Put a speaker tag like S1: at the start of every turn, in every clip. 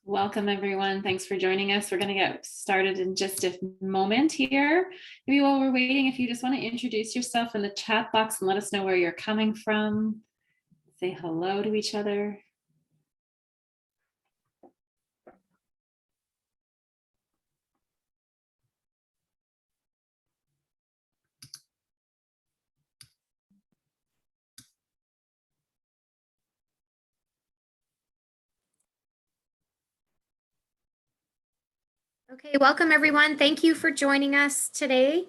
S1: Welcome, everyone. Thanks for joining us. We're going to get started in just a moment here. Maybe while we're waiting, if you just want to introduce yourself in the chat box and let us know where you're coming from, say hello to each other.
S2: Okay, welcome everyone. Thank you for joining us today.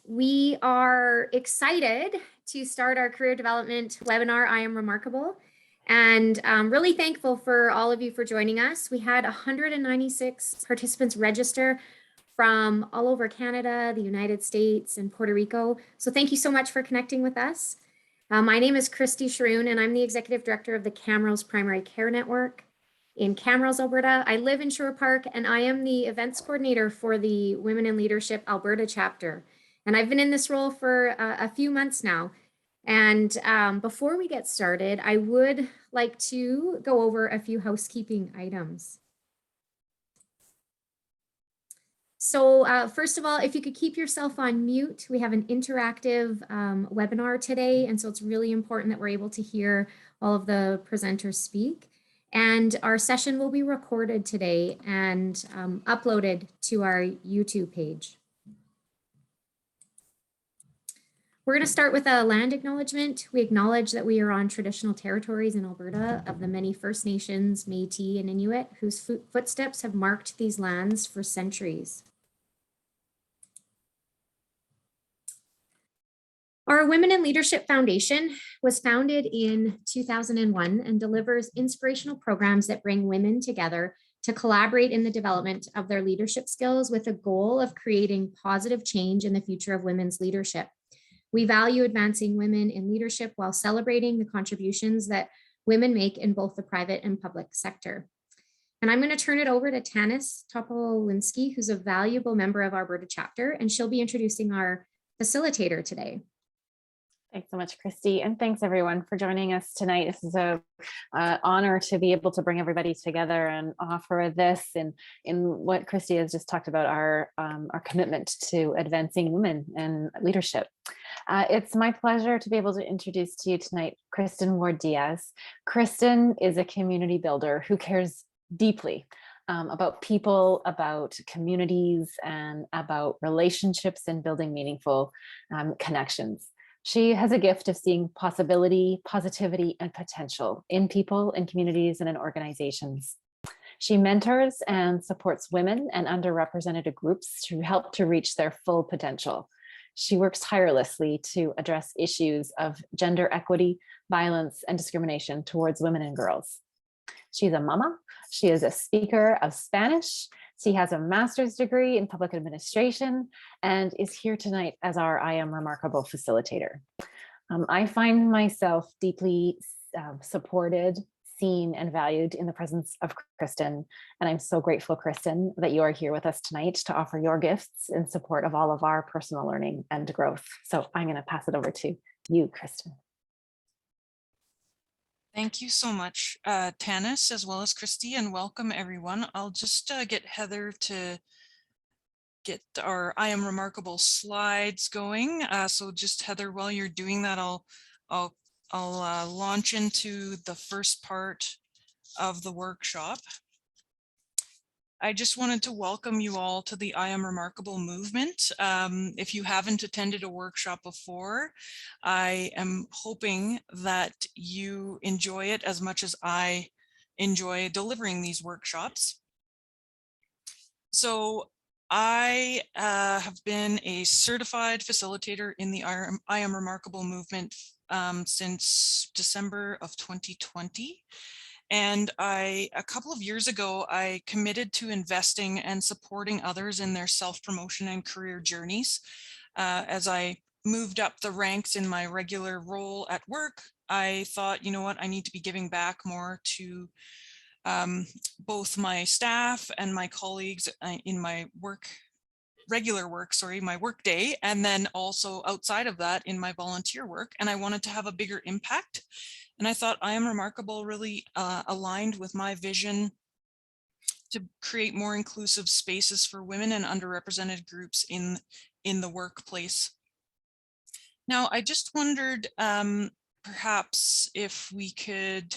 S2: We are excited to start our career development webinar, I Am Remarkable, and really thankful for all of you for joining us. We had 196 participants register from all over Canada, the United States, and Puerto Rico. So thank you so much for connecting with us. My name is Kristin Sharoon, and I'm the Executive Director of the Camrose Primary Care Network in Camrose, Alberta. I live in Sherwood Park, and I am the events coordinator for the Women in Leadership Alberta chapter. And I've been in this role for a few months now. And before we get started, I would like to go over a few housekeeping items. So first of all, if you could keep yourself on mute, we have an interactive webinar today. And so it's really important that we're able to hear all of the presenters speak. And our session will be recorded today and uploaded to our YouTube page. We're going to start with a land acknowledgement. We acknowledge that we are on traditional territories in Alberta of the many First Nations, Métis, and Inuit whose footsteps have marked these lands for centuries. Our Women in Leadership Foundation was founded in 2001 and delivers inspirational programs that bring women together to collaborate in the development of their leadership skills with a goal of creating positive change in the future of women's leadership. We value advancing women in leadership while celebrating the contributions that women make in both the private and public sector. And I'm going to turn it over to Tanis Topolinski, who's a valuable member of our Alberta chapter, and she'll be introducing our facilitator today.
S3: Thanks so much, Kristin, and thanks everyone for joining us tonight. This is an honor to be able to bring everybody together and offer this in what Kristin has just talked about, our commitment to advancing women and leadership. It's my pleasure to be able to introduce to you tonight Kristin Ward-Diaz. Kristin is a community builder who cares deeply about people, about communities, and about relationships and building meaningful connections. She has a gift of seeing possibility, positivity, and potential in people, in communities, and in organizations. She mentors and supports women and underrepresented groups to help to reach their full potential. She works tirelessly to address issues of gender equity, violence, and discrimination towards women and girls. She's a mama. She is a speaker of Spanish. She has a master's degree in public administration and is here tonight as our I Am Remarkable facilitator. I find myself deeply supported, seen, and valued in the presence of Kristin. And I'm so grateful, Kristin, that you are here with us tonight to offer your gifts in support of all of our personal learning and growth. So I'm going to pass it over to you, Kristin.
S4: Thank you so much, Tanis, as well as Kristin, and welcome everyone. I'll just get Heather to get our I Am Remarkable slides going. So just Heather, while you're doing that, I'll launch into the first part of the workshop. I just wanted to welcome you all to the I Am Remarkable movement. If you haven't attended a workshop before, I am hoping that you enjoy it as much as I enjoy delivering these workshops. So I have been a certified facilitator in the I Am Remarkable movement since December of 2020. And a couple of years ago, I committed to investing and supporting others in their self-promotion and career journeys. As I moved up the ranks in my regular role at work, I thought, you know what, I need to be giving back more to both my staff and my colleagues in my my work day, and then also outside of that in my volunteer work. And I wanted to have a bigger impact. And I thought I Am Remarkable really aligned with my vision to create more inclusive spaces for women and underrepresented groups in the workplace. Now, I just wondered perhaps if we could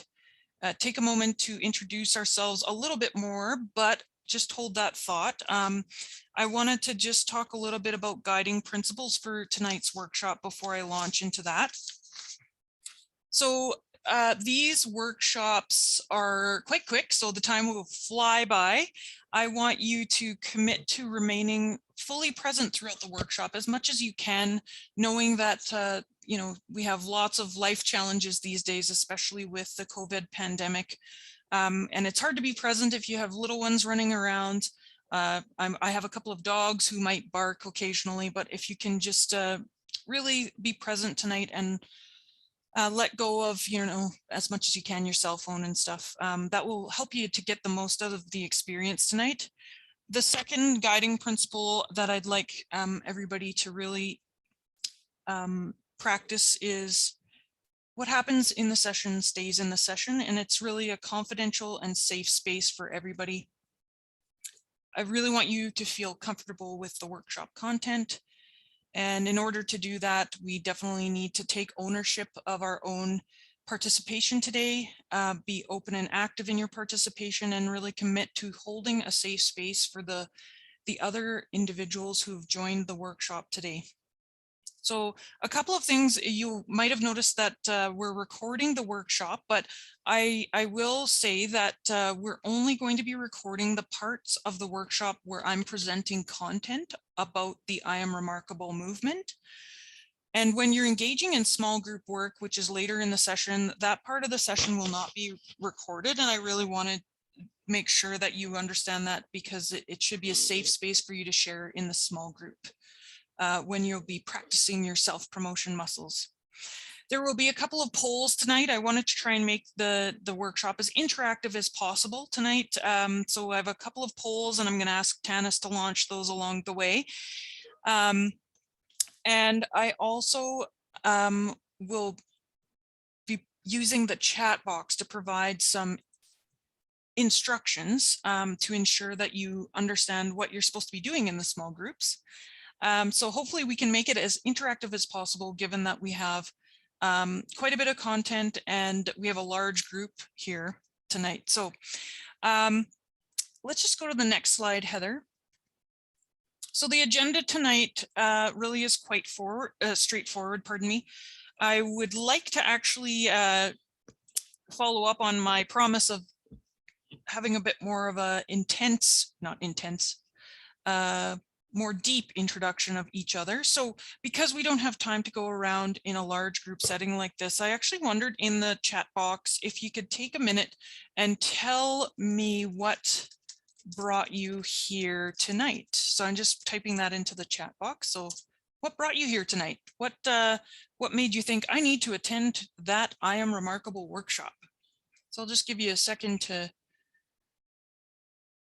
S4: take a moment to introduce ourselves a little bit more, but just hold that thought. I wanted to just talk a little bit about guiding principles for tonight's workshop before I launch into that. So these workshops are quite quick, so the time will fly by. I want you to commit to remaining fully present throughout the workshop as much as you can, knowing that you know, we have lots of life challenges these days, especially with the COVID pandemic. And it's hard to be present if you have little ones running around. I have a couple of dogs who might bark occasionally, but if you can just really be present tonight and let go of, you know, as much as you can your cell phone and stuff, that will help you to get the most out of the experience tonight. The second guiding principle that I'd like everybody to really practice is what happens in the session stays in the session, and it's really a confidential and safe space for everybody. I really want you to feel comfortable with the workshop content. And in order to do that, we definitely need to take ownership of our own participation today, be open and active in your participation, and really commit to holding a safe space for the other individuals who've joined the workshop today. So a couple of things, you might have noticed that we're recording the workshop, but I will say that we're only going to be recording the parts of the workshop where I'm presenting content about the I Am Remarkable movement. And when you're engaging in small group work, which is later in the session, that part of the session will not be recorded. And I really want to make sure that you understand that, because it should be a safe space for you to share in the small group. When you'll be practicing your self-promotion muscles. There will be a couple of polls tonight. I wanted to try and make the workshop as interactive as possible tonight. So I have a couple of polls, and I'm going to ask Tanis to launch those along the way. And I also will be using the chat box to provide some instructions to ensure that you understand what you're supposed to be doing in the small groups. So hopefully we can make it as interactive as possible, given that we have quite a bit of content and we have a large group here tonight. So let's just go to the next slide, Heather. So the agenda tonight really is quite straightforward, pardon me. I would like to actually follow up on my promise of having a bit more of a more deep introduction of each other. So because we don't have time to go around in a large group setting like this, I actually wondered in the chat box if you could take a minute and tell me what brought you here tonight. So I'm just typing that into the chat box. So what brought you here tonight? What made you think I need to attend that I Am Remarkable workshop? So I'll just give you a second to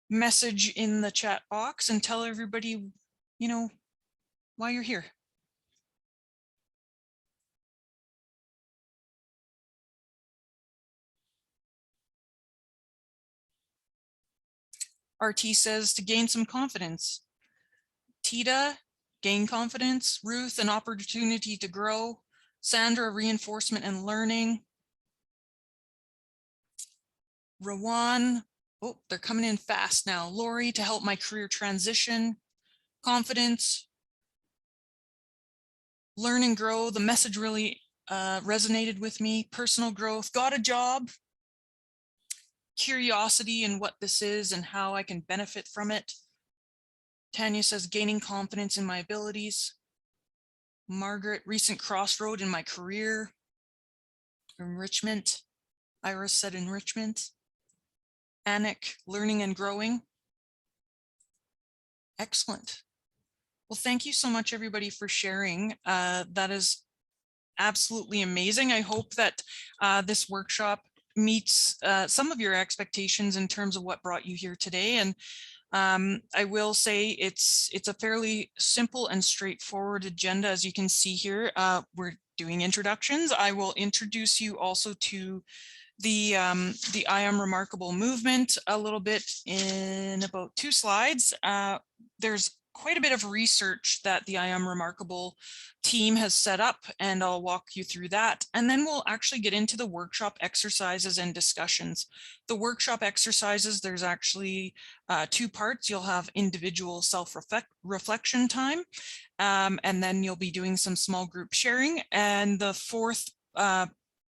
S4: message in the chat box and tell everybody, you know, why you're here. RT says to gain some confidence. Tita, gain confidence. Ruth, an opportunity to grow. Sandra, reinforcement and learning. Rowan, oh, they're coming in fast now. Lori, to help my career transition. Confidence. Learn and grow. The message really resonated with me. Personal growth. Got a job. Curiosity in what this is and how I can benefit from it. Tanya says gaining confidence in my abilities. Margaret, recent crossroad in my career. Enrichment. Iris said enrichment. Anik, learning and growing. Excellent. Well, thank you so much, everybody, for sharing. That is absolutely amazing. I hope that this workshop meets some of your expectations in terms of what brought you here today. And I will say it's a fairly simple and straightforward agenda. As you can see here, we're doing introductions. I will introduce you also to the I Am Remarkable movement a little bit in about 2 slides. There's quite a bit of research that the I Am Remarkable team has set up, and I'll walk you through that. And then we'll actually get into the workshop exercises and discussions. The workshop exercises, there's actually 2 parts. You'll have individual self-reflection time, and then you'll be doing some small group sharing. And the 4th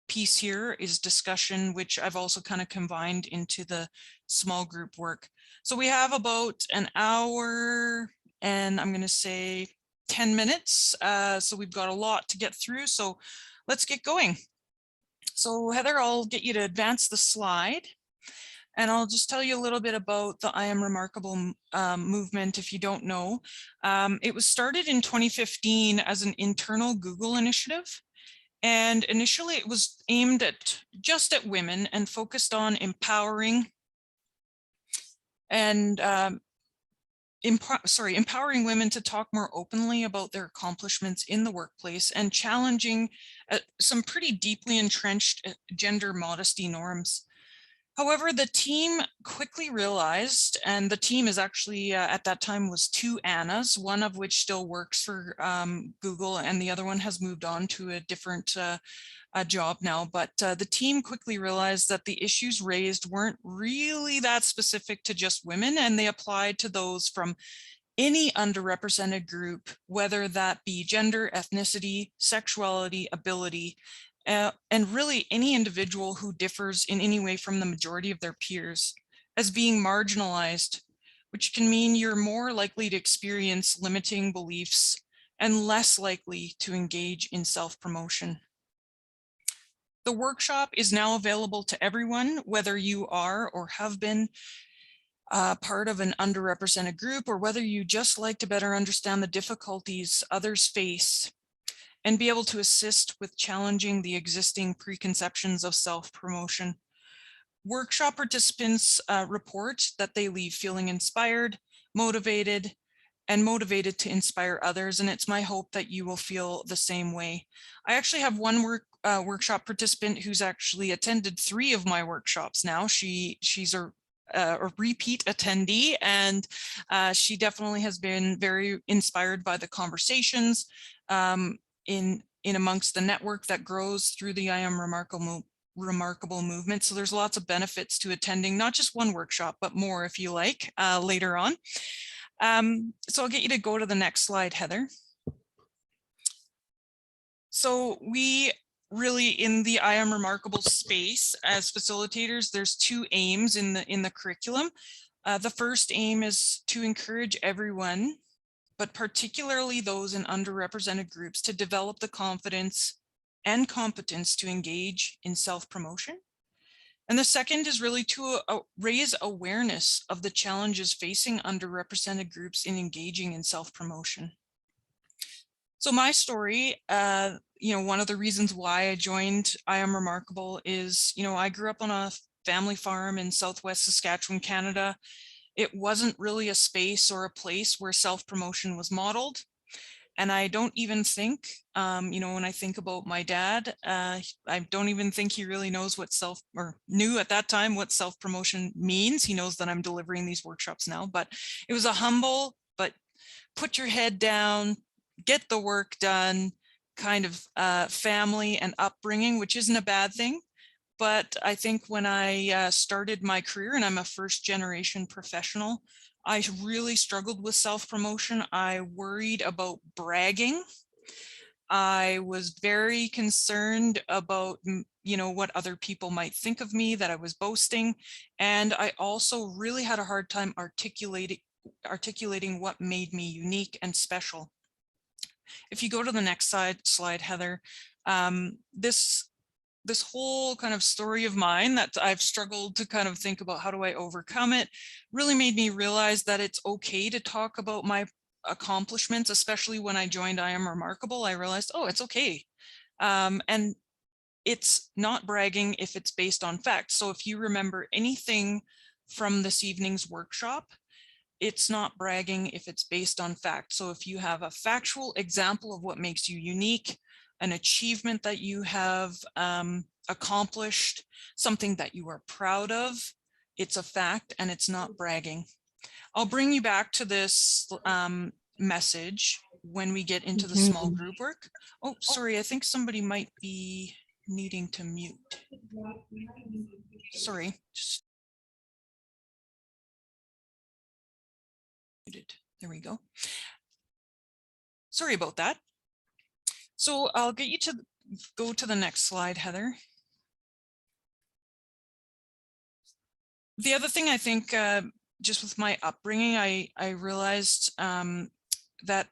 S4: piece here is discussion, which I've also kind of combined into the small group work. So we have about an hour and I'm going to say 10 minutes. So we've got a lot to get through. So let's get going. So Heather, I'll get you to advance the slide. And I'll just tell you a little bit about the I Am Remarkable movement if you don't know. It was started in 2015 as an internal Google initiative. And initially it was aimed at just at women and focused on empowering and empowering women to talk more openly about their accomplishments in the workplace and challenging some pretty deeply entrenched gender modesty norms. However, the team quickly realized, and the team is actually at that time was 2 Annas, one of which still works for Google and the other one has moved on to a different job now. But the team quickly realized that the issues raised weren't really that specific to just women, and they applied to those from any underrepresented group, whether that be gender, ethnicity, sexuality, ability, and really any individual who differs in any way from the majority of their peers, as being marginalized, which can mean you're more likely to experience limiting beliefs and less likely to engage in self-promotion. The workshop is now available to everyone, whether you are or have been part of an underrepresented group, or whether you just like to better understand the difficulties others face and be able to assist with challenging the existing preconceptions of self-promotion. Workshop participants report that they leave feeling inspired, motivated, and motivated to inspire others. And it's my hope that you will feel the same way. I actually have one workshop participant who's actually attended 3 of my workshops now. She's a repeat attendee, and she definitely has been very inspired by the conversations in amongst the network that grows through the I Am Remarkable movement. So there's lots of benefits to attending not just one workshop, but more if you like later on. So I'll get you to go to the next slide, Heather. So we really, in the I Am Remarkable space as facilitators, there's 2 aims in the curriculum. The first aim is to encourage everyone, but particularly those in underrepresented groups, to develop the confidence and competence to engage in self-promotion. And the second is really to raise awareness of the challenges facing underrepresented groups in engaging in self-promotion. So my story, one of the reasons why I joined I Am Remarkable is, I grew up on a family farm in Southwest Saskatchewan, Canada. It wasn't really a space or a place where self-promotion was modeled. And I don't even think, when I think about my dad, I don't even think he really knows what knew at that time what self-promotion means. He knows that I'm delivering these workshops now, but it was a humble, but put your head down, get the work done kind of family and upbringing, which isn't a bad thing. But I think when I started my career, and I'm a first-generation professional, I really struggled with self-promotion. I worried about bragging. I was very concerned about, what other people might think of me, that I was boasting. And I also really had a hard time articulating what made me unique and special. If you go to the next slide, Heather, this whole kind of story of mine that I've struggled to kind of think about how do I overcome it really made me realize that it's okay to talk about my accomplishments, especially when I joined I Am Remarkable. I realized, oh, it's okay. And it's not bragging if it's based on facts. So if you remember anything from this evening's workshop, it's not bragging if it's based on fact. So if you have a factual example of what makes you unique, an achievement that you have accomplished, something that you are proud of. It's a fact and it's not bragging. I'll bring you back to this message when we get into the small group work. Oh, sorry, I think somebody might be needing to mute. Sorry, just muted. There we go. Sorry about that. So I'll get you to go to the next slide, Heather. The other thing I think, just with my upbringing, I realized that,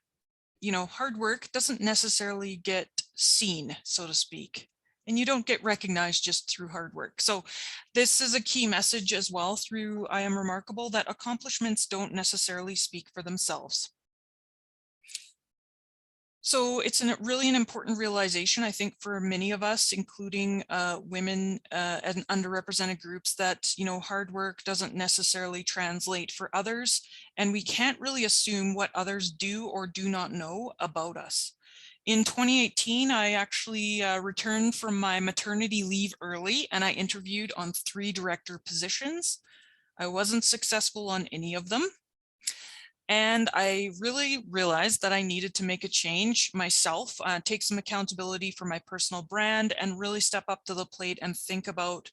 S4: you know, hard work doesn't necessarily get seen, so to speak, and you don't get recognized just through hard work. So this is a key message as well through I Am Remarkable, that accomplishments don't necessarily speak for themselves. So it's really an important realization, I think, for many of us, including women and underrepresented groups, that, you know, hard work doesn't necessarily translate for others, and we can't really assume what others do or do not know about us. In 2018, I actually returned from my maternity leave early, and I interviewed on 3 director positions. I wasn't successful on any of them. And I really realized that I needed to make a change myself, take some accountability for my personal brand, and really step up to the plate and think about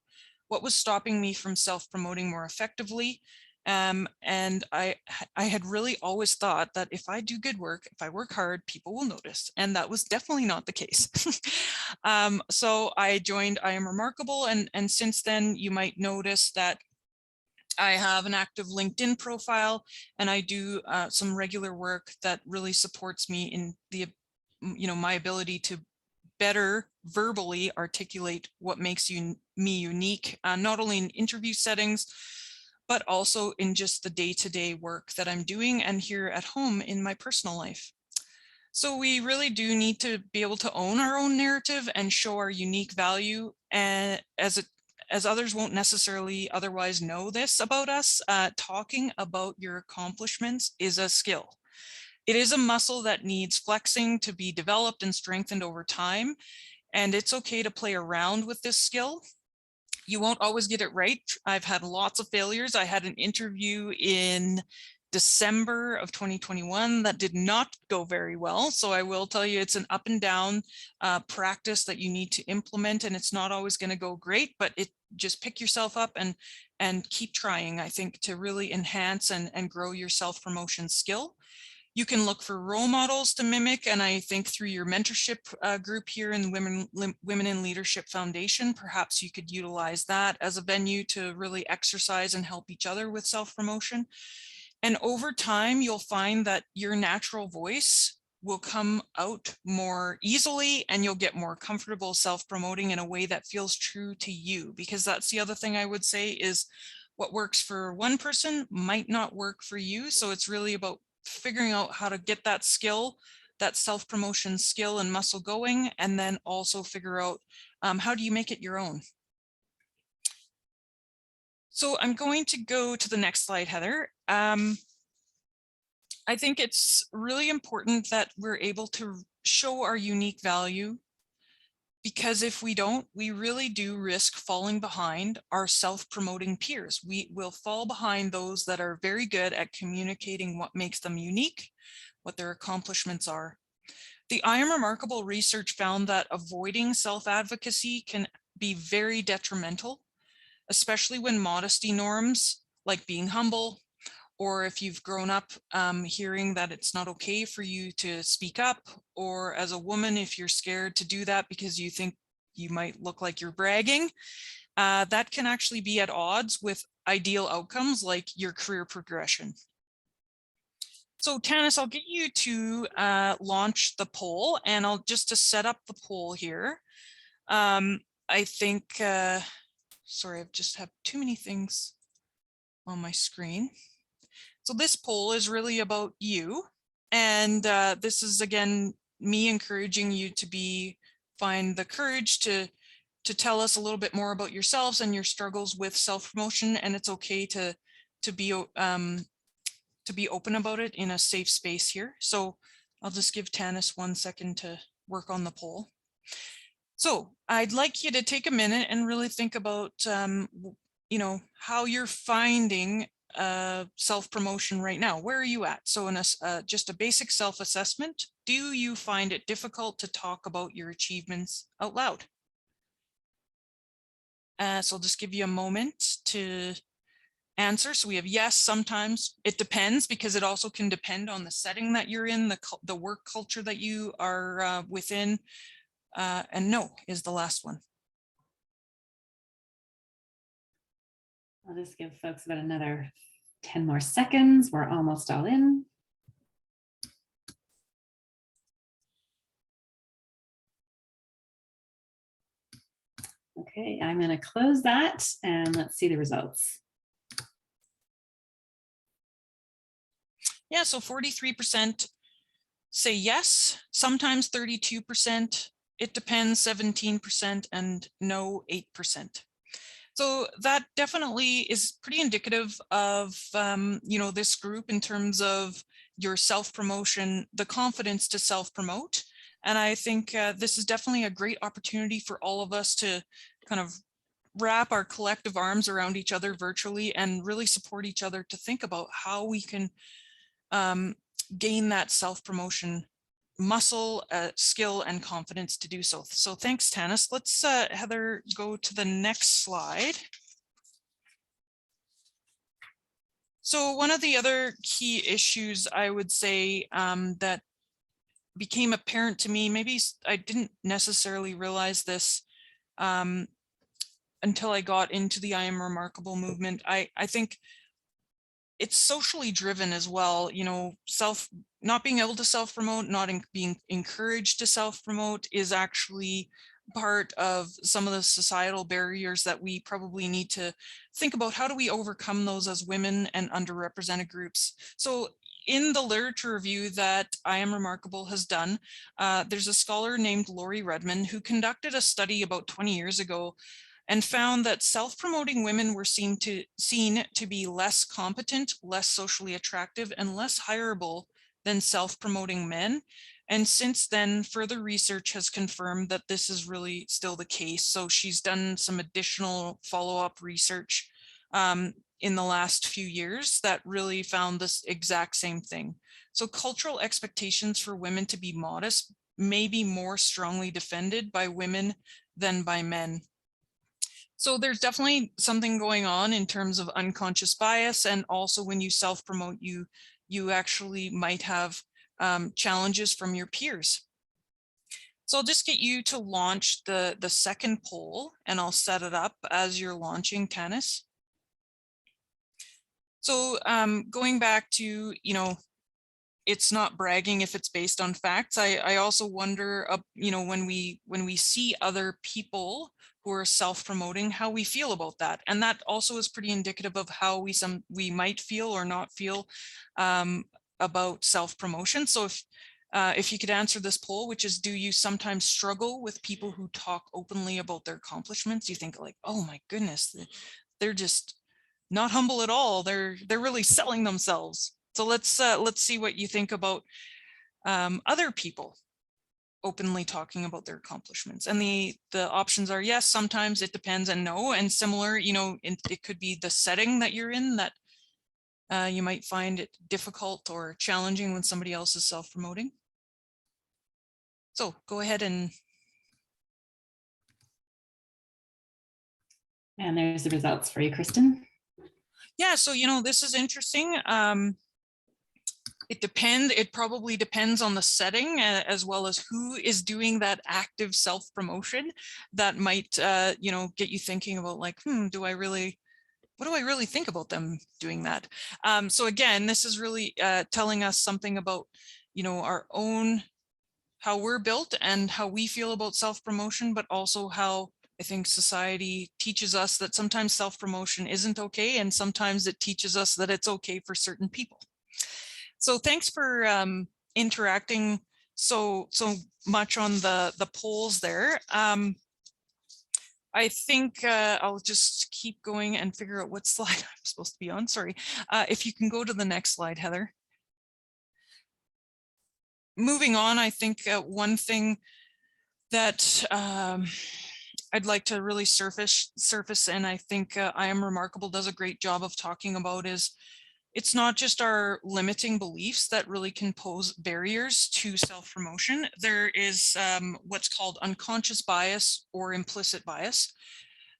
S4: what was stopping me from self-promoting more effectively. And I had really always thought that if I do good work, if I work hard, people will notice. And that was definitely not the case. So I joined I Am Remarkable. And since then, you might notice that I have an active LinkedIn profile, and I do some regular work that really supports me in the, you know, my ability to better verbally articulate what makes me unique, not only in interview settings, but also in just the day-to-day work that I'm doing and here at home in my personal life. So we really do need to be able to own our own narrative and show our unique value, and as others won't necessarily otherwise know this about us, talking about your accomplishments is a skill. It is a muscle that needs flexing to be developed and strengthened over time. And it's okay to play around with this skill. You won't always get it right. I've had lots of failures. I had an interview in December of 2021 that did not go very well. So I will tell you, it's an up and down practice that you need to implement, and it's not always going to go great, but just pick yourself up and keep trying, I think, to really enhance and grow your self-promotion skill. You can look for role models to mimic, and I think through your mentorship group here in the Women in Leadership Foundation, perhaps you could utilize that as a venue to really exercise and help each other with self-promotion. And over time, you'll find that your natural voice will come out more easily, and you'll get more comfortable self-promoting in a way that feels true to you. Because that's the other thing I would say is what works for one person might not work for you. So it's really about figuring out how to get that skill, that self-promotion skill and muscle going, and then also figure out how do you make it your own. So I'm going to go to the next slide, Heather. I think it's really important that we're able to show our unique value, because if we don't, we really do risk falling behind our self-promoting peers. We will fall behind those that are very good at communicating what makes them unique, what their accomplishments are. The I Am Remarkable research found that avoiding self-advocacy can be very detrimental, especially when modesty norms like being humble, or if you've grown up hearing that it's not okay for you to speak up, or as a woman, if you're scared to do that because you think you might look like you're bragging, that can actually be at odds with ideal outcomes like your career progression. So Tanis, I'll get you to launch the poll, and I'll just to set up the poll here. I think, sorry, I've just have too many things on my screen. So this poll is really about you. And this is, again, me encouraging you to find the courage to tell us a little bit more about yourselves and your struggles with self-promotion. And it's okay to be open about it in a safe space here. So I'll just give Tanis 1 second to work on the poll. So I'd like you to take a minute and really think about, how you're finding self-promotion right now. Where are you at? So in just a basic self-assessment, do you find it difficult to talk about your achievements out loud? So I'll just give you a moment to answer. So we have yes, sometimes, it depends, because it also can depend on the setting that you're in, the work culture that you are within, and no is the last one.
S1: I'll just give folks about another 10 more seconds. We're almost all in. Okay, I'm going to close that and let's see the results.
S4: Yeah, so 43% say yes, sometimes 32%, it depends 17%, and no 8%. So that definitely is pretty indicative of, this group in terms of your self-promotion, the confidence to self-promote. And I think this is definitely a great opportunity for all of us to kind of wrap our collective arms around each other virtually and really support each other to think about how we can gain that self-promotion muscle, skill, and confidence to do so. So thanks, Tanis. Let's, Heather, go to the next slide. So one of the other key issues I would say that became apparent to me, maybe I didn't necessarily realize this until I got into the I Am Remarkable movement. I think it's socially driven as well, not being able to self-promote, not being encouraged to self-promote is actually part of some of the societal barriers that we probably need to think about. How do we overcome those as women and underrepresented groups? So in the literature review that I Am Remarkable has done, there's a scholar named Laurie Redman who conducted a study about 20 years ago and found that self-promoting women were seen to be less competent, less socially attractive, and less hireable than self-promoting men. And since then, further research has confirmed that this is really still the case. So she's done some additional follow-up research in the last few years that really found this exact same thing. So cultural expectations for women to be modest may be more strongly defended by women than by men. So there's definitely something going on in terms of unconscious bias, and also when you self-promote, you actually might have challenges from your peers. So I'll just get you to launch the second poll, and I'll set it up as you're launching, Tanis. So going back to, it's not bragging if it's based on facts. I also wonder, when we see other people who are self-promoting, how we feel about that. And that also is pretty indicative of how we might feel or not feel about self-promotion. So if you could answer this poll, which is, do you sometimes struggle with people who talk openly about their accomplishments? You think like, oh my goodness, they're just not humble at all. They're really selling themselves. So let's see what you think about other people openly talking about their accomplishments. And the options are yes, sometimes, it depends, and no. And similar, it could be the setting that you're in that you might find it difficult or challenging when somebody else is self-promoting. So go ahead and
S1: there's the results for you, Kristin.
S4: Yeah, so this is interesting. It probably depends on the setting as well as who is doing that active self-promotion. That might get you thinking about like, what do I really think about them doing that? So again, this is really telling us something about our own, how we're built and how we feel about self-promotion, but also how I think society teaches us that sometimes self-promotion isn't okay, and sometimes it teaches us that it's okay for certain people. So thanks for interacting so much on the polls there. I think I'll just keep going and figure out what slide I'm supposed to be on. Sorry. If you can go to the next slide, Heather. Moving on, I think one thing that I'd like to really surface, and I think I Am Remarkable does a great job of talking about is it's not just our limiting beliefs that really can pose barriers to self-promotion. There is what's called unconscious bias or implicit bias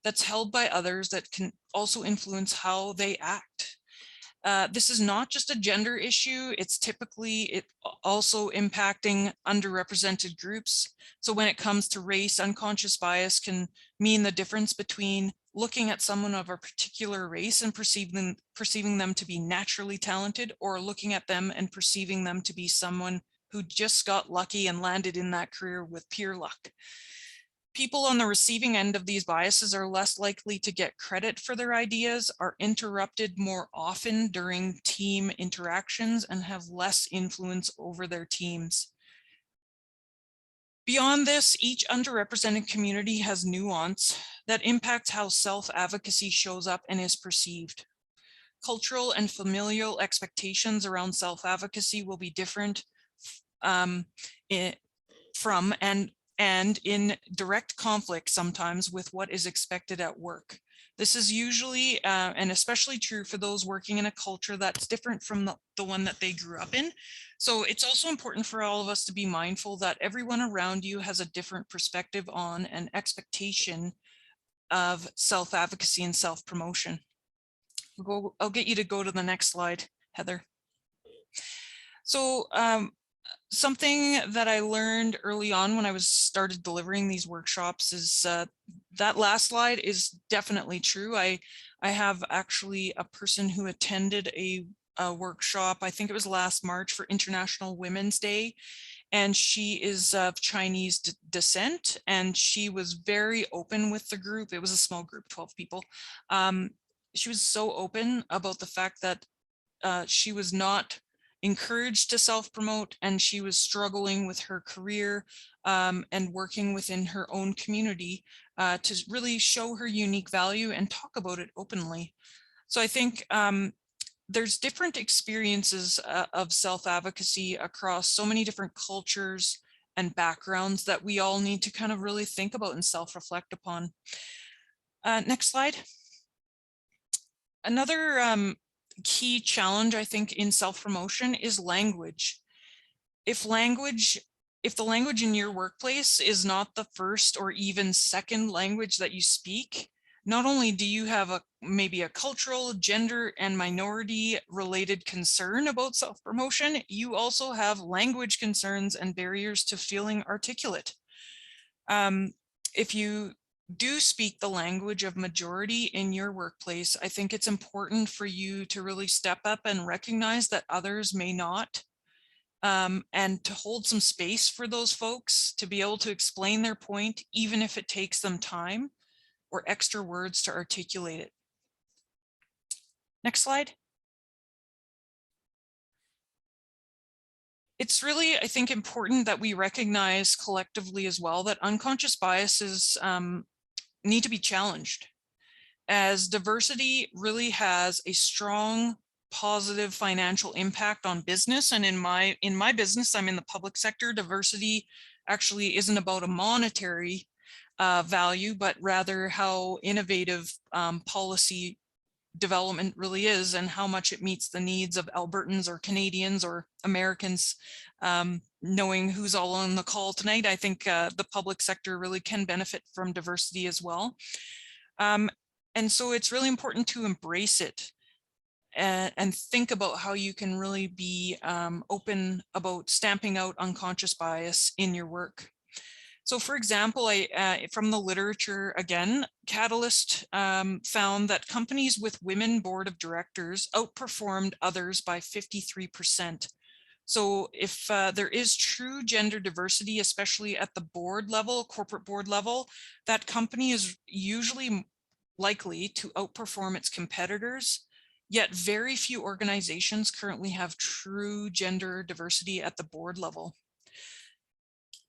S4: that's held by others that can also influence how they act. This is not just a gender issue, it's typically also impacting underrepresented groups. So when it comes to race, unconscious bias can mean the difference between looking at someone of a particular race and perceiving them to be naturally talented, or looking at them and perceiving them to be someone who just got lucky and landed in that career with pure luck. People on the receiving end of these biases are less likely to get credit for their ideas, are interrupted more often during team interactions, and have less influence over their teams. Beyond this, each underrepresented community has nuance that impacts how self-advocacy shows up and is perceived. Cultural and familial expectations around self-advocacy will be different from and in direct conflict sometimes with what is expected at work. This is usually and especially true for those working in a culture that's different from the one that they grew up in. So it's also important for all of us to be mindful that everyone around you has a different perspective on and expectation of self-advocacy and self-promotion. I'll get you to go to the next slide, Heather. So something that I learned early on when I started delivering these workshops is that last slide is definitely true. I have actually a person who attended a workshop, I think it was last March, for International Women's Day, and she is of Chinese descent, and she was very open with the group. It was a small group, 12 people. She was so open about the fact that she was not encouraged to self-promote, and she was struggling with her career and working within her own community to really show her unique value and talk about it openly. So I think there's different experiences of self-advocacy across so many different cultures and backgrounds that we all need to kind of really think about and self-reflect upon. Next slide. Another key challenge, I think, in self-promotion is language. If the language in your workplace is not the first or even second language that you speak, not only do you have maybe a cultural, gender, and minority related concern about self-promotion, you also have language concerns and barriers to feeling articulate. If you do speak the language of majority in your workplace, I think it's important for you to really step up and recognize that others may not, and to hold some space for those folks to be able to explain their point, even if it takes them time or extra words to articulate it. Next slide. It's really, I think, important that we recognize collectively as well that unconscious biases need to be challenged, as diversity really has a strong positive financial impact on business. And in my business, I'm in the public sector, diversity actually isn't about a monetary value, but rather how innovative policy development really is and how much it meets the needs of Albertans or Canadians or Americans. Knowing who's all on the call tonight, I think the public sector really can benefit from diversity as well. And so it's really important to embrace it and think about how you can really be open about stamping out unconscious bias in your work. So for example, from the literature, again, Catalyst found that companies with women board of directors outperformed others by 53%. So if there is true gender diversity, especially at the board level, corporate board level, that company is usually likely to outperform its competitors. Yet very few organizations currently have true gender diversity at the board level.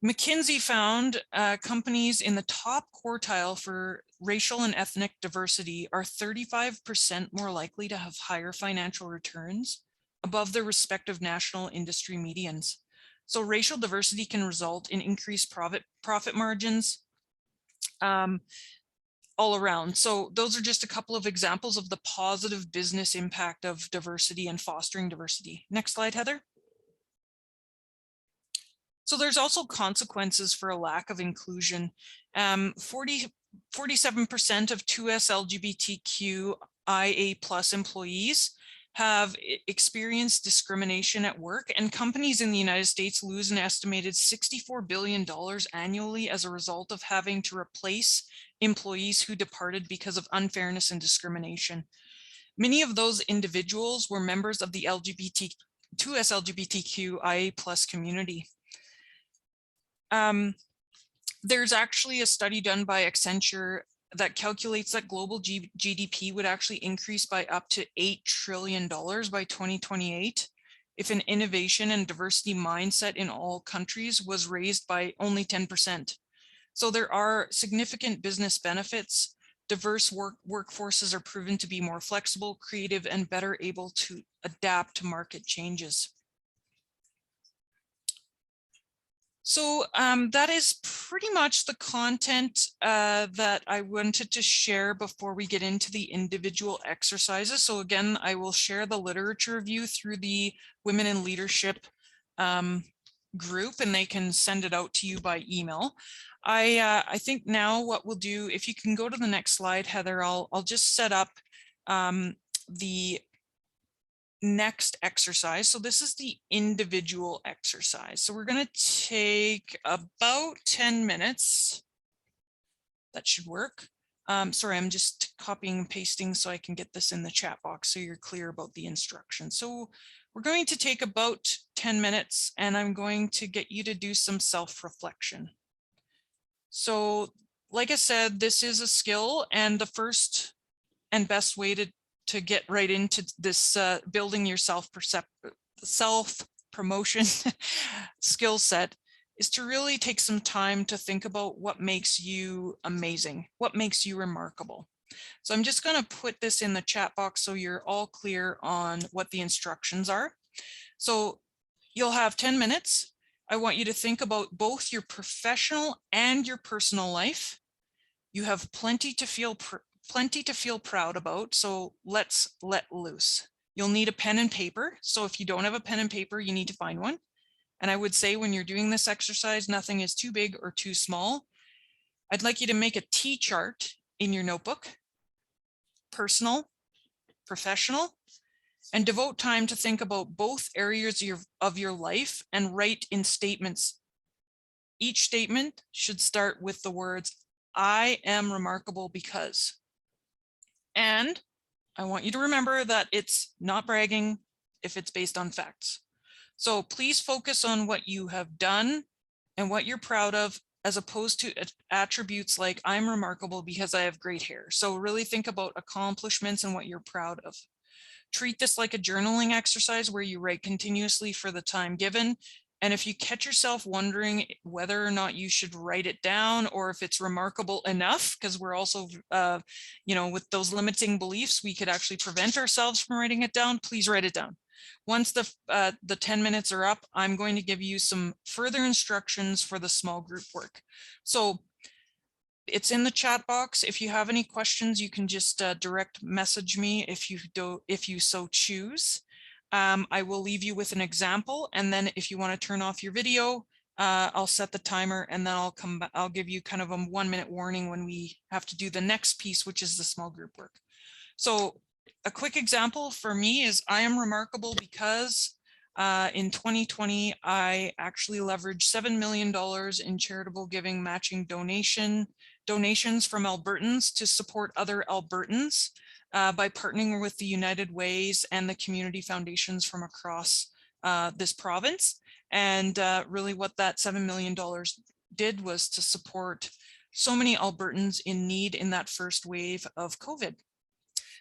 S4: McKinsey found companies in the top quartile for racial and ethnic diversity are 35% more likely to have higher financial returns above their respective national industry medians. So racial diversity can result in increased profit margins all around. So those are just a couple of examples of the positive business impact of diversity and fostering diversity. Next slide, Heather. So there's also consequences for a lack of inclusion. 47% of 2S LGBTQIA+ employees have experienced discrimination at work, and companies in the United States lose an estimated $64 billion annually as a result of having to replace employees who departed because of unfairness and discrimination. Many of those individuals were members of the 2S LGBTQIA+ community. There's actually a study done by Accenture that calculates that global GDP would actually increase by up to $8 trillion by 2028 if an innovation and diversity mindset in all countries was raised by only 10%. So there are significant business benefits. Diverse workforces are proven to be more flexible, creative, and better able to adapt to market changes. So that is pretty much the content that I wanted to share before we get into the individual exercises. So again, I will share the literature review through the Women in Leadership group, and they can send it out to you by email. I think now what we'll do, if you can go to the next slide, Heather, I'll just set up the next exercise. So this is the individual exercise. So we're going to take about 10 minutes. That should work. Sorry, I'm just copying and pasting so I can get this in the chat box so you're clear about the instructions. So we're going to take about 10 minutes and I'm going to get you to do some self-reflection. So like I said, this is a skill, and the first and best way to get right into this building your self-promotion skill set is to really take some time to think about what makes you amazing, what makes you remarkable. So I'm just going to put this in the chat box so you're all clear on what the instructions are. So you'll have 10 minutes. I want you to think about both your professional and your personal life. You have plenty to feel proud about, so let's let loose. You'll need a pen and paper. So if you don't have a pen and paper, you need to find one. And I would say when you're doing this exercise, nothing is too big or too small. I'd like you to make a T chart in your notebook, personal, professional, and devote time to think about both areas of your life and write in statements. Each statement should start with the words, I am remarkable because. And I want you to remember that it's not bragging if it's based on facts. So please focus on what you have done and what you're proud of, as opposed to attributes like I'm remarkable because I have great hair. So really think about accomplishments and what you're proud of. Treat this like a journaling exercise where you write continuously for the time given. And if you catch yourself wondering whether or not you should write it down or if it's remarkable enough, because we're also, with those limiting beliefs, we could actually prevent ourselves from writing it down, please write it down. Once the 10 minutes are up, I'm going to give you some further instructions for the small group work. So it's in the chat box. If you have any questions, you can just direct message me if you so choose. I will leave you with an example, and then if you want to turn off your video, I'll set the timer, and then I'll give you kind of a 1-minute warning when we have to do the next piece, which is the small group work. So a quick example for me is I am remarkable because in 2020, I actually leveraged $7 million in charitable giving matching donations from Albertans to support other Albertans by partnering with the United Ways and the community foundations from across this province. And really what that $7 million did was to support so many Albertans in need in that first wave of COVID.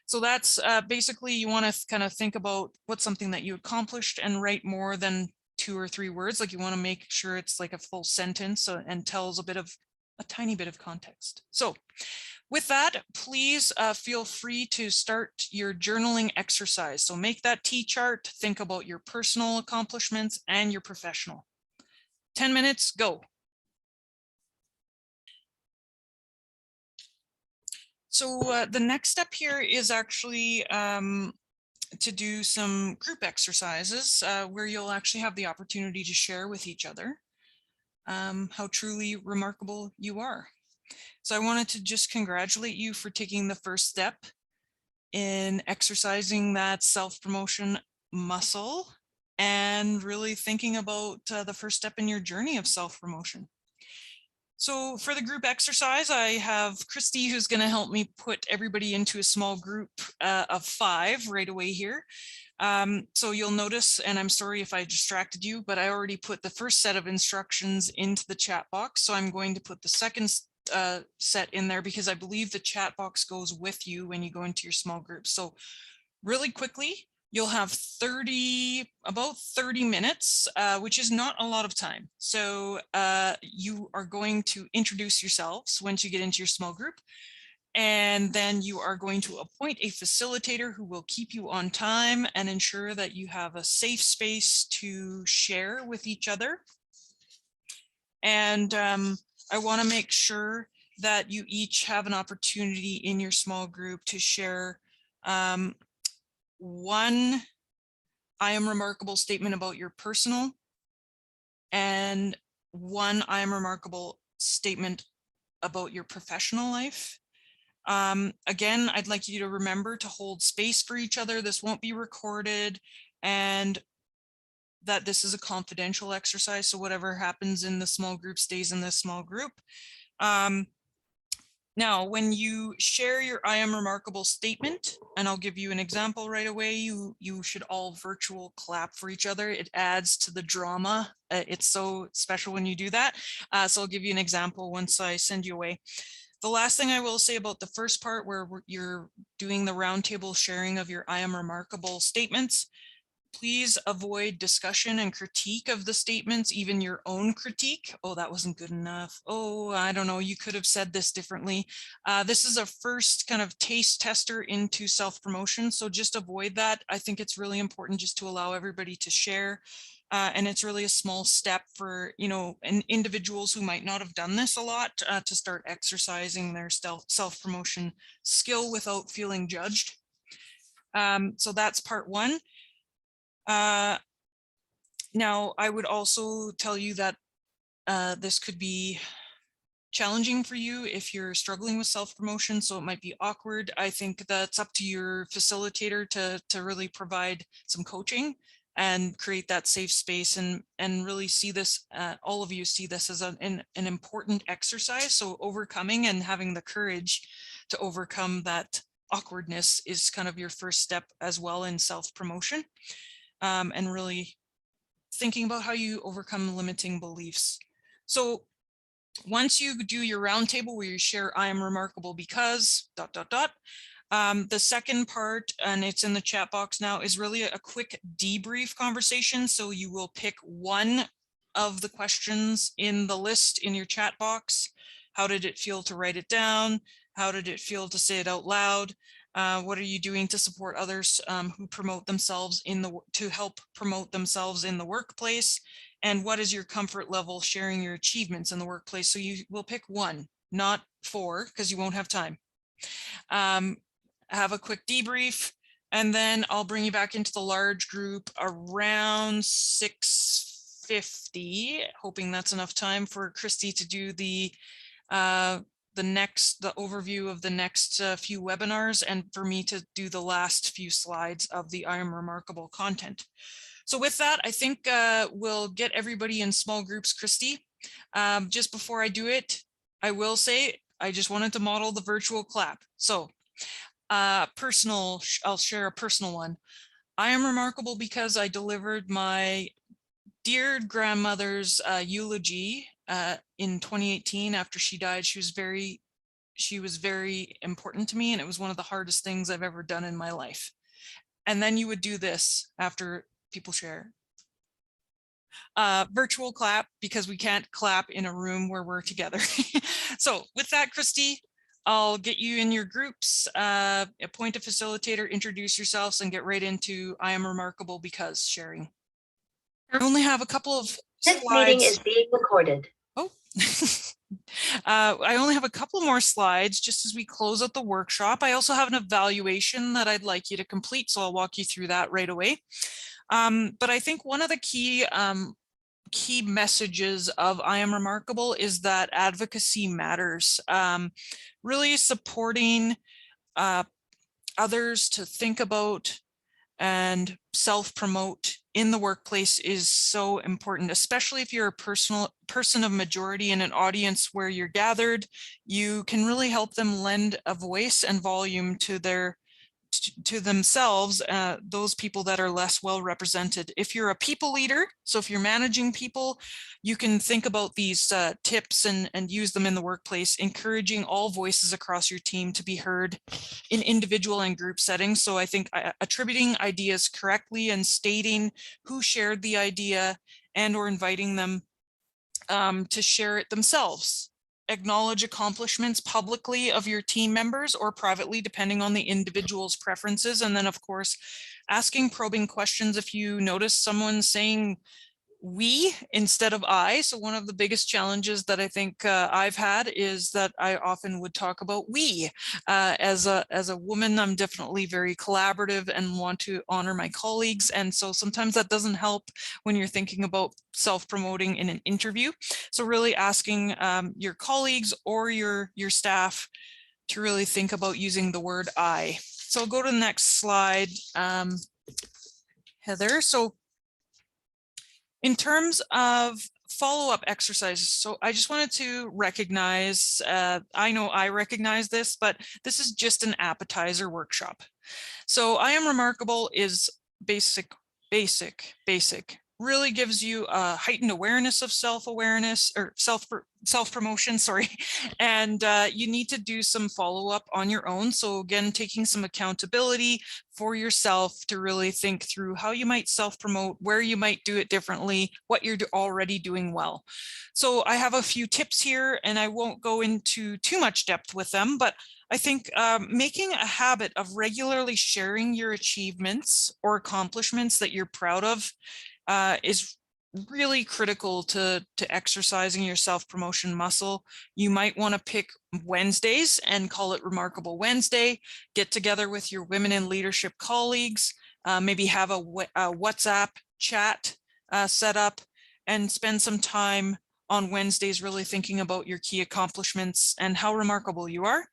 S4: So that's basically, you want to kind of think about what's something that you accomplished and write more than 2 or 3 words. Like you want to make sure it's like a full sentence and tells a tiny bit of context. So with that, please feel free to start your journaling exercise. So make that T chart, think about your personal accomplishments and your professional. 10 minutes, go. So the next step here is actually to do some group exercises where you'll actually have the opportunity to share with each other how truly remarkable you are. So I wanted to just congratulate you for taking the first step in exercising that self-promotion muscle and really thinking about the first step in your journey of self-promotion. So for the group exercise, I have Kristin, who's going to help me put everybody into a small group of 5 right away here. So you'll notice, and I'm sorry if I distracted you, but I already put the first set of instructions into the chat box. So I'm going to put the second set in there because I believe the chat box goes with you when you go into your small group. So really quickly, you'll have about 30 minutes, which is not a lot of time. So you are going to introduce yourselves once you get into your small group. And then you are going to appoint a facilitator who will keep you on time and ensure that you have a safe space to share with each other. And I want to make sure that you each have an opportunity in your small group to share one I am remarkable statement about your personal and one I am remarkable statement about your professional life. Again, I'd like you to remember to hold space for each other. This won't be recorded and that this is a confidential exercise. So whatever happens in the small group stays in the small group. Now, when you share your I am remarkable statement, and I'll give you an example right away, you should all virtual clap for each other. It adds to the drama. It's so special when you do that. So I'll give you an example once I send you away. The last thing I will say about the first part where you're doing the roundtable sharing of your I am remarkable statements, please avoid discussion and critique of the statements, even your own critique. Oh, that wasn't good enough. Oh, I don't know, you could have said this differently. This is a first kind of taste tester into self-promotion, so just avoid that. I think it's really important just to allow everybody to share. And it's really a small step for, individuals who might not have done this a lot to start exercising their self-promotion skill without feeling judged. So that's part 1. Now, I would also tell you that this could be challenging for you if you're struggling with self-promotion, so it might be awkward. I think that's up to your facilitator to really provide some coaching and create that safe space and really see this, all of you see this as an important exercise. So overcoming and having the courage to overcome that awkwardness is kind of your first step as well in self-promotion. And really thinking about how you overcome limiting beliefs. So once you do your roundtable where you share I am remarkable because ... the second part, and it's in the chat box now, is really a quick debrief conversation. So you will pick one of the questions in the list in your chat box. How did it feel to write it down? How did it feel to say it out loud? What are you doing to support others who promote themselves to help promote themselves in the workplace? And what is your comfort level sharing your achievements in the workplace? So you will pick one, not 4, because you won't have time. Have a quick debrief, and then I'll bring you back into the large group around 6:50, hoping that's enough time for Kristin to do the overview of the next few webinars, and for me to do the last few slides of the I am remarkable content. So with that, I think we'll get everybody in small groups. Kristin, just before I do it, I will say I just wanted to model the virtual clap. So I'll share a personal one. I am remarkable because I delivered my dear grandmother's eulogy in 2018 after she died. She was very important to me, and it was one of the hardest things I've ever done in my life. And then you would do this after people share. Virtual clap, because we can't clap in a room where we're together. So with that, Kristin, I'll get you in your groups, appoint a facilitator, introduce yourselves, and get right into I am remarkable because sharing. I only have a couple of
S5: This meeting is
S4: slides.
S5: being recorded.
S4: Oh, I only have a couple more slides just as we close out the workshop. I also have an evaluation that I'd like you to complete, so I'll walk you through that right away. But I think one of the key messages of I Am Remarkable is that advocacy matters. Really supporting others to think about and self-promote in the workplace is so important, especially if you're a person of majority in an audience where you're gathered. You can really help them lend a voice and volume to themselves, those people that are less well represented. If you're a people leader, so if you're managing people, you can think about these tips and use them in the workplace, encouraging all voices across your team to be heard in individual and group settings. So I think attributing ideas correctly and stating who shared the idea and or inviting them to share it themselves. Acknowledge accomplishments publicly of your team members or privately, depending on the individual's preferences. And then, of course, asking probing questions if you notice someone saying we instead of I. So one of the biggest challenges that I think I've had is that I often would talk about we. As a woman, I'm definitely very collaborative and want to honor my colleagues. And so sometimes that doesn't help when you're thinking about self-promoting in an interview. So really asking your colleagues or your staff to really think about using the word I. So I'll go to the next slide, Heather. So in terms of follow-up exercises, so I just wanted to recognize, I know I recognize this, but this is just an appetizer workshop. So I Am Remarkable is basic, really gives you a heightened awareness of self-awareness or self-promotion, sorry. And you need to do some follow-up on your own. So again, taking some accountability for yourself to really think through how you might self-promote, where you might do it differently, what you're already doing well. So I have a few tips here and I won't go into too much depth with them, but I think making a habit of regularly sharing your achievements or accomplishments that you're proud of is really critical to exercising your self-promotion muscle. You might want to pick Wednesdays and call it Remarkable Wednesday. Get together with your women in leadership colleagues, maybe have a WhatsApp chat set up and spend some time on Wednesdays really thinking about your key accomplishments and how remarkable you are.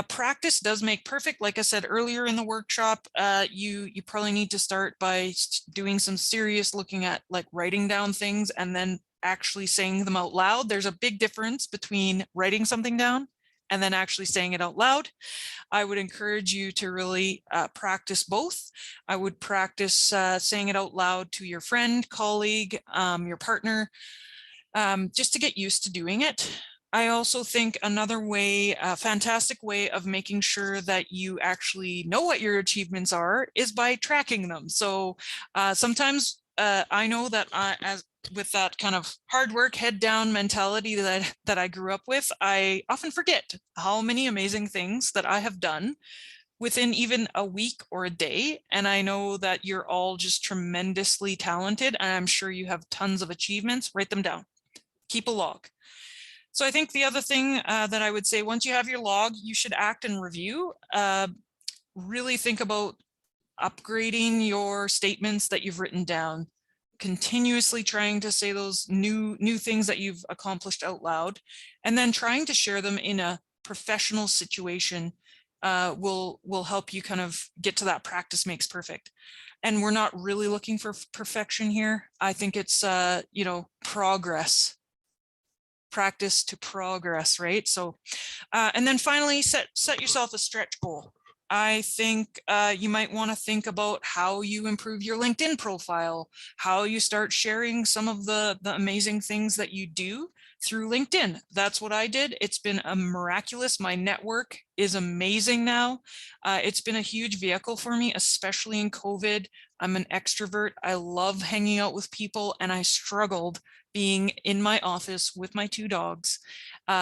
S4: Practice does make perfect. Like I said earlier in the workshop, you probably need to start by doing some serious looking at like writing down things and then actually saying them out loud. There's a big difference between writing something down and then actually saying it out loud. I would encourage you to really practice both. I would practice saying it out loud to your friend, colleague, your partner, just to get used to doing it. I also think another way, a fantastic way of making sure that you actually know what your achievements are is by tracking them. So sometimes I know that as with that kind of hard work, head down mentality that I grew up with, I often forget how many amazing things that I have done within even a week or a day. And I know that you're all just tremendously talented and I'm sure you have tons of achievements. Write them down, keep a log. So I think the other thing that I would say, once you have your log, you should act and review. Really think about upgrading your statements that you've written down, continuously trying to say those new things that you've accomplished out loud, and then trying to share them in a professional situation will help you kind of get to that practice makes perfect. And we're not really looking for perfection here. I think it's, progress. Practice to progress, right? So, and then finally, set yourself a stretch goal. I think you might want to think about how you improve your LinkedIn profile, how you start sharing some of the amazing things that you do through LinkedIn. That's what I did. It's been a miraculous. My network is amazing now. It's been a huge vehicle for me, especially in COVID. I'm an extrovert. I love hanging out with people and I struggled being in my office with my two dogs.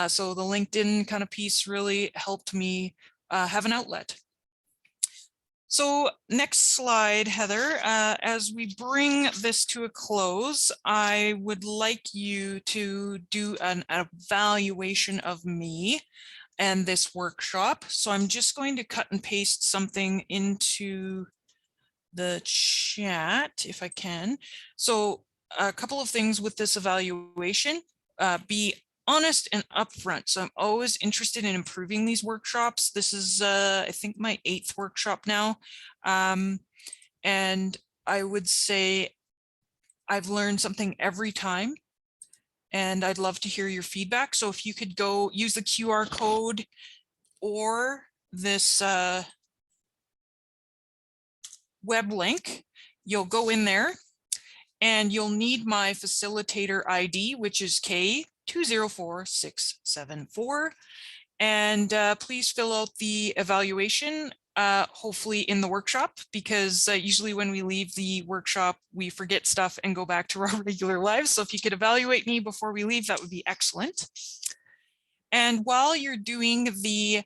S4: So the LinkedIn kind of piece really helped me have an outlet. So next slide, Heather, as we bring this to a close, I would like you to do an evaluation of me and this workshop. So I'm just going to cut and paste something into the chat if I can. So a couple of things with this evaluation, be honest and upfront. So I'm always interested in improving these workshops. This is, I think, my 8th workshop now. And I would say I've learned something every time. And I'd love to hear your feedback. So if you could go use the QR code or this web link, you'll go in there and you'll need my facilitator ID, which is K204674. And please fill out the evaluation, hopefully in the workshop, because usually when we leave the workshop, we forget stuff and go back to our regular lives. So if you could evaluate me before we leave, that would be excellent. And while you're doing the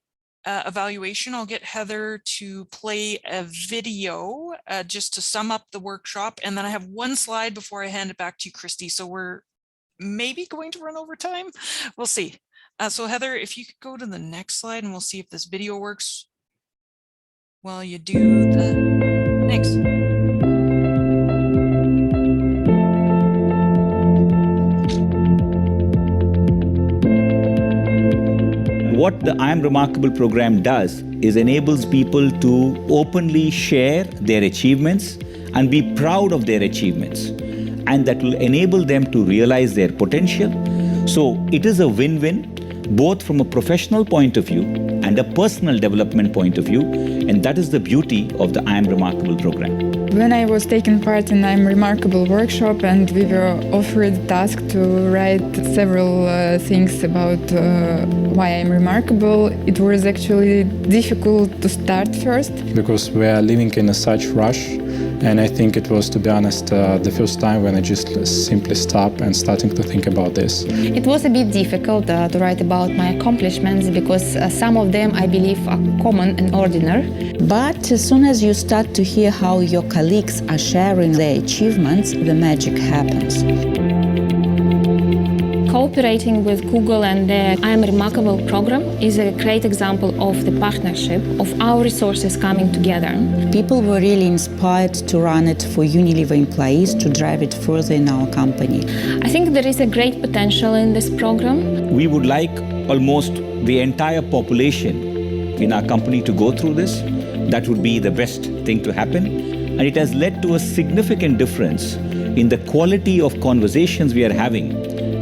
S4: evaluation, I'll get Heather to play a video just to sum up the workshop. And then I have one slide before I hand it back to you, Kristy. So we're maybe going to run over time. We'll see. So Heather, if you could go to the next slide and we'll see if this video works while you do the, thanks.
S5: What the I Am Remarkable program does is enables people to openly share their achievements and be proud of their achievements. And that will enable them to realize their potential. So it is a win-win, both from a professional point of view and a personal development point of view. And that is the beauty of the I Am Remarkable program.
S6: When I was taking part in I Am Remarkable workshop and we were offered the task to write several things about why I'm remarkable, it was actually difficult to start first.
S7: Because we are living in such rush, and I think it was, to be honest, the first time when I just simply stopped and starting to think about this.
S8: It was a bit difficult to write about my accomplishments because some of them, I believe, are common and ordinary.
S9: But as soon as you start to hear how your colleagues are sharing their achievements, the magic happens.
S8: Cooperating with Google and the I Am Remarkable program is a great example of the partnership of our resources coming together.
S9: People were really inspired to run it for Unilever employees to drive it further in our company.
S8: I think there is a great potential in this program.
S5: We would like almost the entire population in our company to go through this. That would be the best thing to happen. And it has led to a significant difference in the quality of conversations we are having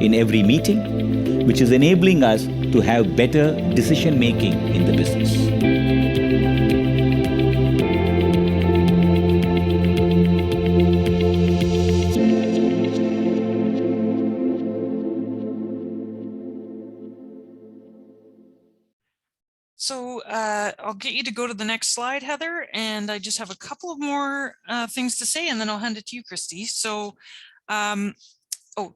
S5: in every meeting, which is enabling us to have better decision making in the business.
S4: So I'll get you to go to the next slide, Heather, and I just have a couple of more things to say, and then I'll hand it to you, Kristy. So, oh,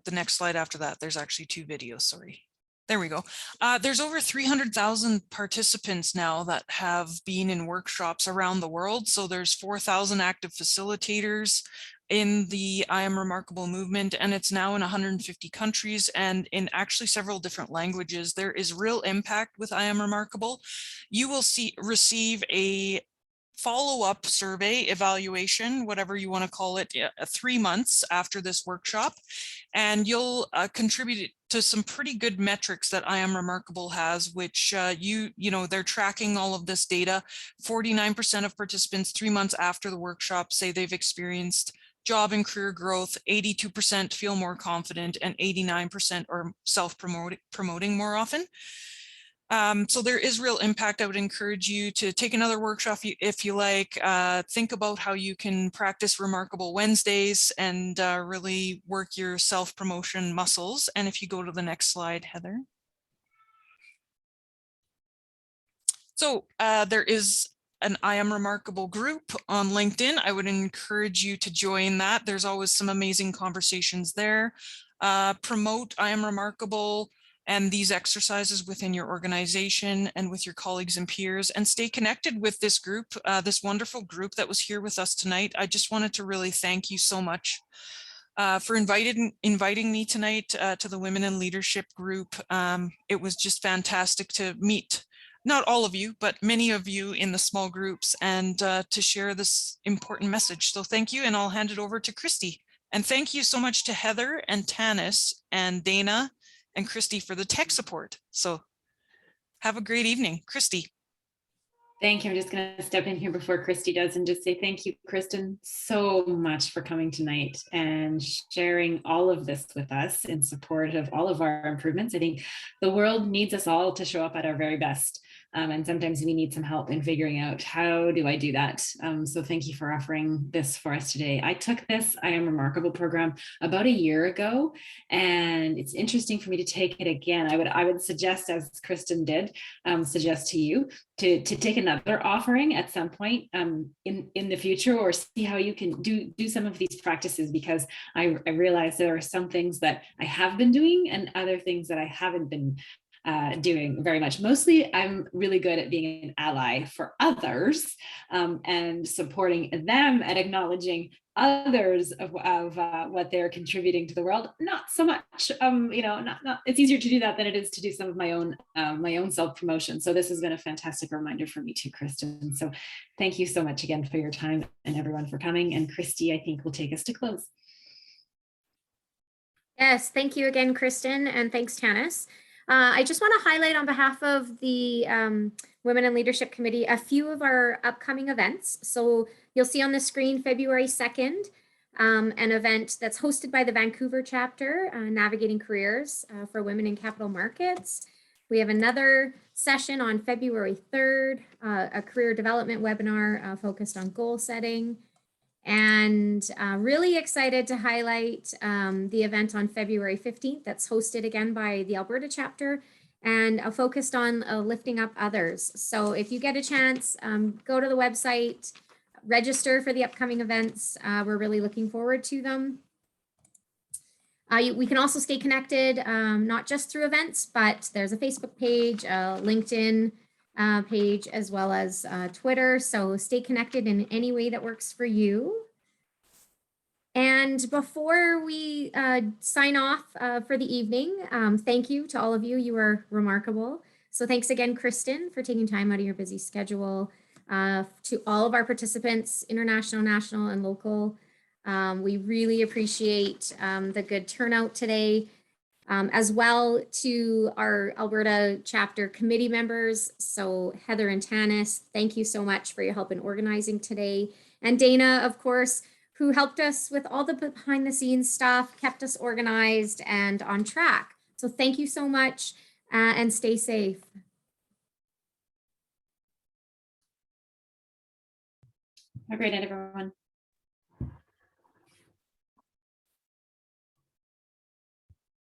S4: the next slide after that, there's actually 2 videos, sorry. There we go. There's over 300,000 participants now that have been in workshops around the world. So there's 4,000 active facilitators in the I Am Remarkable movement, and it's now in 150 countries and in actually several different languages. There is real impact with I Am Remarkable. You will receive a follow-up survey evaluation, whatever you want to call it, 3 months after this workshop, and you'll contribute to some pretty good metrics that I Am Remarkable has, which you know, they're tracking all of this data. 49% of participants 3 months after the workshop say they've experienced job and career growth, 82% feel more confident, and 89% are self-promoting more often. So there is real impact. I would encourage you to take another workshop if you like. Think about how you can practice Remarkable Wednesdays and really work your self-promotion muscles. And if you go to the next slide, Heather. So there is an I Am Remarkable group on LinkedIn. I would encourage you to join that. There's always some amazing conversations there. Promote I Am Remarkable and these exercises within your organization and with your colleagues and peers, and stay connected with this group, this wonderful group that was here with us tonight. I just wanted to really thank you so much for inviting me tonight to the Women in Leadership group. It was just fantastic to meet not all of you, but many of you in the small groups, and to share this important message. So thank you, and I'll hand it over to Kristy. And thank you so much to Heather and Tanis and Dana and Kristy for the tech support. So have a great evening. Kristy.
S1: Thank you. I'm just going to step in here before Kristy does and just say thank you, Kristin, so much for coming tonight and sharing all of this with us in support of all of our improvements. I think the world needs us all to show up at our very best. And sometimes we need some help in figuring out how do I do that. So thank you for offering this for us today. I took this I Am Remarkable program about a year ago, and it's interesting for me to take it again. I would suggest, as Kristin did, suggest to you to take another offering at some point in the future, or see how you can do some of these practices, because I realize there are some things that I have been doing and other things that I haven't been doing very much. Mostly, I'm really good at being an ally for others and supporting them and acknowledging others of what they're contributing to the world. Not so much, it's easier to do that than it is to do some of my own self-promotion. So this has been a fantastic reminder for me too, Kristin. So thank you so much again for your time, and everyone for coming. And Kristy, I think, will take us to close.
S2: Yes, thank you again, Kristin, and thanks, Tanis. I just want to highlight on behalf of the Women in Leadership Committee a few of our upcoming events. So you'll see on the screen February 2nd, an event that's hosted by the Vancouver chapter, Navigating Careers for Women in Capital Markets. We have another session on February 3rd, a career development webinar focused on goal setting. And really excited to highlight the event on February 15th that's hosted again by the Alberta chapter and focused on lifting up others. So if you get a chance, go to the website, register for the upcoming events. We're really looking forward to them. We can also stay connected, not just through events, but there's a Facebook page, a LinkedIn page, as well as Twitter. So stay connected in any way that works for you. And before we sign off for the evening, thank you to all of you. You are remarkable. So thanks again, Kristin, for taking time out of your busy schedule. To all of our participants, international, national, and local, we really appreciate the good turnout today. As well to our Alberta chapter committee members. So Heather and Tanis, thank you so much for your help in organizing today. And Dana, of course, who helped us with all the behind the scenes stuff, kept us organized and on track. So thank you so much and stay safe.
S1: Have a great night, everyone.